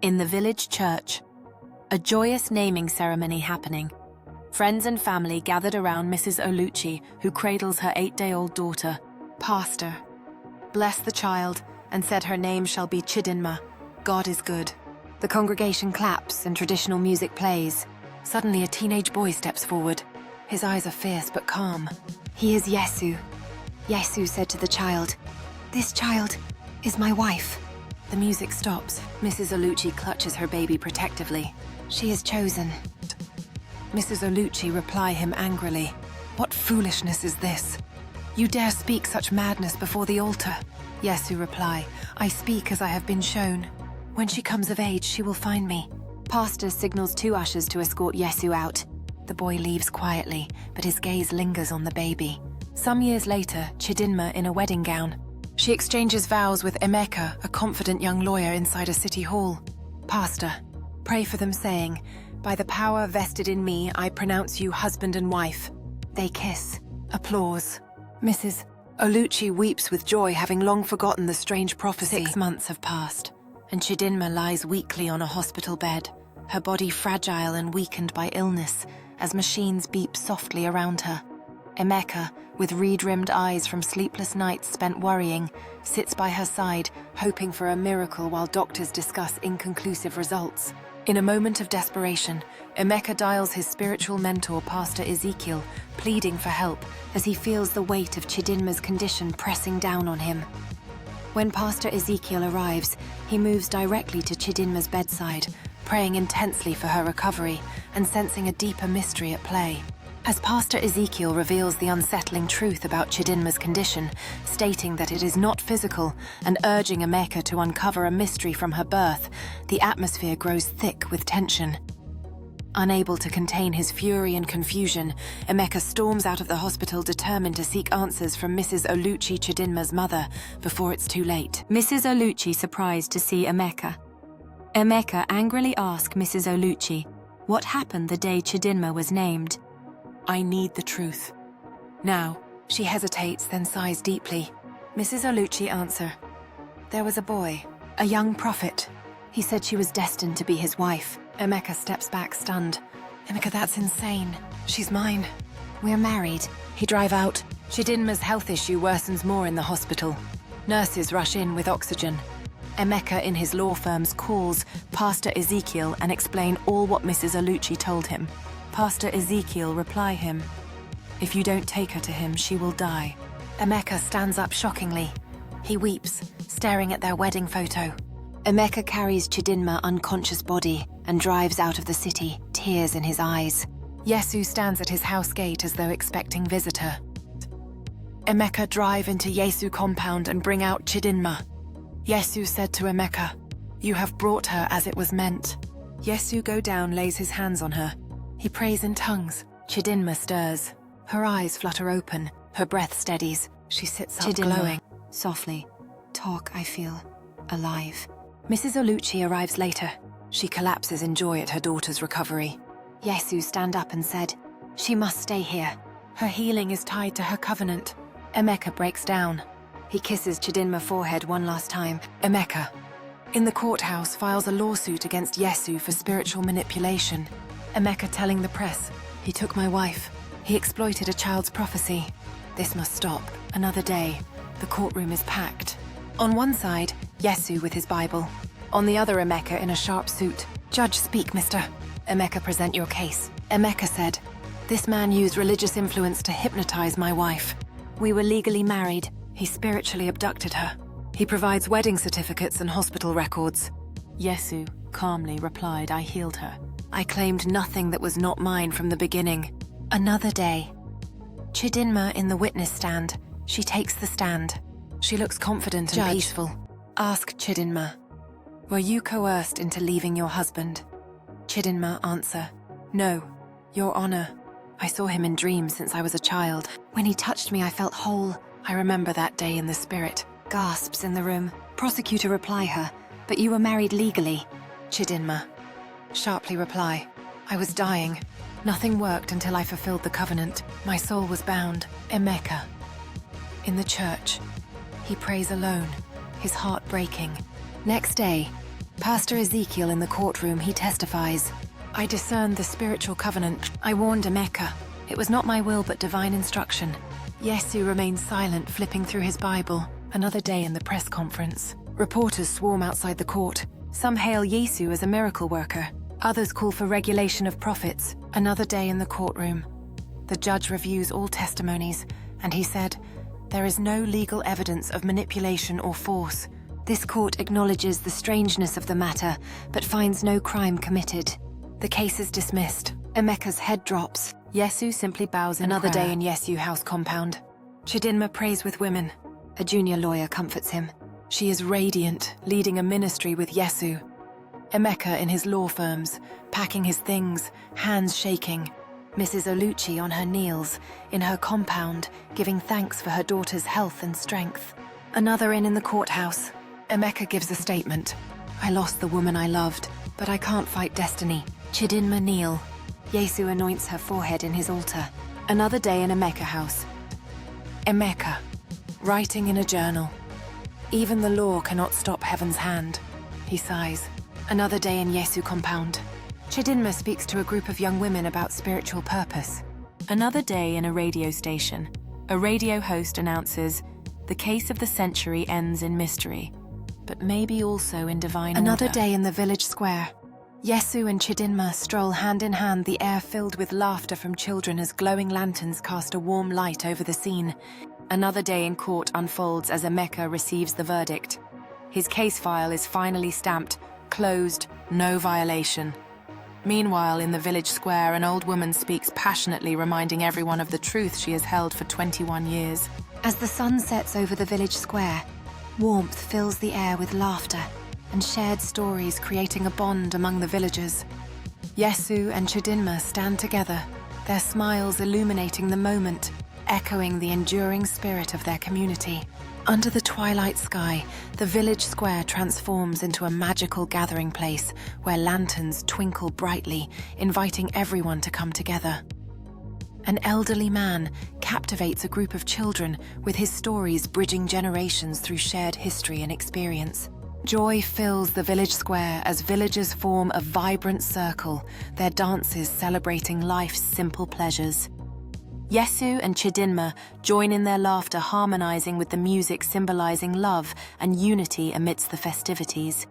In the village church, a joyous naming ceremony happening. Friends and family gathered around Mrs. Oluchi, who cradles her 8-day-old daughter. Pastor blessed the child and said her name shall be Chidinma. God is good. The congregation claps and traditional music plays. Suddenly, a teenage boy steps forward. His eyes are fierce but calm. He is Yesu. Yesu said to the child, "This child is my wife." The music stops. Mrs. Oluchi clutches her baby protectively. She is chosen. Mrs. Oluchi reply him angrily. "What foolishness is this? You dare speak such madness before the altar?" Yesu reply, "I speak as I have been shown. When she comes of age, she will find me." Pastor signals 2 ushers to escort Yesu out. The boy leaves quietly, but his gaze lingers on the baby. Some years later, Chidinma in a wedding gown. She exchanges vows with Emeka, a confident young lawyer inside a city hall. Pastor, pray for them saying, "By the power vested in me, I pronounce you husband and wife." They kiss. Applause. Mrs. Oluchi weeps with joy, having long forgotten the strange prophecy. 6 months have passed, and Chidinma lies weakly on a hospital bed, her body fragile and weakened by illness, as machines beep softly around her. Emeka, with reed-rimmed eyes from sleepless nights spent worrying, sits by her side, hoping for a miracle while doctors discuss inconclusive results. In a moment of desperation, Emeka dials his spiritual mentor, Pastor Ezekiel, pleading for help as he feels the weight of Chidinma's condition pressing down on him. When Pastor Ezekiel arrives, he moves directly to Chidinma's bedside, praying intensely for her recovery and sensing a deeper mystery at play. As Pastor Ezekiel reveals the unsettling truth about Chidinma's condition, stating that it is not physical and urging Emeka to uncover a mystery from her birth, the atmosphere grows thick with tension. Unable to contain his fury and confusion, Emeka storms out of the hospital determined to seek answers from Mrs. Oluchi, Chidinma's mother, before it's too late. Mrs. Oluchi surprised to see Emeka. Emeka angrily asks Mrs. Oluchi what happened the day Chidinma was named. "I need the truth." Now, she hesitates, then sighs deeply. Mrs. Oluchi answer, "There was a boy, a young prophet. He said she was destined to be his wife." Emeka steps back, stunned. "Emeka, that's insane. She's mine. We're married." He drive out. Chidinma's health issue worsens more in the hospital. Nurses rush in with oxygen. Emeka in his law firms calls Pastor Ezekiel and explain all what Mrs. Oluchi told him. Pastor Ezekiel reply him, "If you don't take her to him, she will die." Emeka stands up shockingly. He weeps, staring at their wedding photo. Emeka carries Chidinma's unconscious body and drives out of the city, tears in his eyes. Yesu stands at his house gate as though expecting visitor. Emeka drive into Yesu compound and bring out Chidinma. Yesu said to Emeka, "You have brought her as it was meant." Yesu go down, lays his hands on her. He prays in tongues. Chidinma stirs. Her eyes flutter open. Her breath steadies. She sits up, glowing. Softly. "Talk, I feel alive." Mrs. Oluchi arrives later. She collapses in joy at her daughter's recovery. Yesu stand up and said, "She must stay here. Her healing is tied to her covenant." Emeka breaks down. He kisses Chidinma's forehead one last time. Emeka, in the courthouse, files a lawsuit against Yesu for spiritual manipulation. Emeka telling the press, "He took my wife. He exploited a child's prophecy. This must stop." Another day. The courtroom is packed. On one side, Yesu with his Bible. On the other, Emeka in a sharp suit. "Judge, speak, mister." Emeka, present your case. Emeka said, "This man used religious influence to hypnotize my wife. We were legally married. He spiritually abducted her. He provides wedding certificates and hospital records." Yesu calmly replied, "I healed her. I claimed nothing that was not mine from the beginning." Another day. Chidinma in the witness stand. She takes the stand. She looks confident and peaceful. Ask Chidinma, "Were you coerced into leaving your husband?" Chidinma answer, "No, Your Honor. I saw him in dreams since I was a child. When he touched me, I felt whole. I remember that day in the spirit." Gasps in the room. Prosecutor reply her, "But you were married legally." Chidinma sharply reply, "I was dying. Nothing worked until I fulfilled the covenant. My soul was bound." Emeka. In the church. He prays alone, his heart breaking. Next day, Pastor Ezekiel in the courtroom, he testifies, "I discerned the spiritual covenant. I warned Emeka. It was not my will but divine instruction." Yesu remains silent, flipping through his Bible. Another day in the press conference. Reporters swarm outside the court. Some hail Yesu as a miracle worker. Others call for regulation of prophets. Another day in the courtroom. The judge reviews all testimonies, and he said, "There is no legal evidence of manipulation or force. This court acknowledges the strangeness of the matter, but finds no crime committed." The case is dismissed. Emeka's head drops. Yesu simply bows in Another day in Yesu house compound. Chidinma prays with women. A junior lawyer comforts him. She is radiant, leading a ministry with Yesu. Emeka in his law firms, packing his things, hands shaking. Mrs. Oluchi on her knees, in her compound, giving thanks for her daughter's health and strength. Another in the courthouse. Emeka gives a statement. "I lost the woman I loved, but I can't fight destiny." Chidinma kneel. Yesu anoints her forehead in his altar. Another day in Emeka house. Emeka, writing in a journal. "Even the law cannot stop heaven's hand." He sighs. Another day in Yesu compound. Chidinma speaks to a group of young women about spiritual purpose. Another day in a radio station. A radio host announces, "The case of the century ends in mystery, but maybe also in divine order." Another day in the village square. Yesu and Chidinma stroll hand in hand, the air filled with laughter from children as glowing lanterns cast a warm light over the scene. Another day in court unfolds as Emeka receives the verdict. His case file is finally stamped, closed, no violation. Meanwhile, in the village square, an old woman speaks passionately, reminding everyone of the truth she has held for 21 years. As the sun sets over the village square, warmth fills the air with laughter and shared stories, creating a bond among the villagers. Yesu and Chidinma stand together, their smiles illuminating the moment, echoing the enduring spirit of their community. Under the twilight sky, the village square transforms into a magical gathering place where lanterns twinkle brightly, inviting everyone to come together. An elderly man captivates a group of children with his stories bridging generations through shared history and experience. Joy fills the village square as villagers form a vibrant circle, their dances celebrating life's simple pleasures. Yesu and Chidinma join in their laughter, harmonizing with the music symbolizing love and unity amidst the festivities.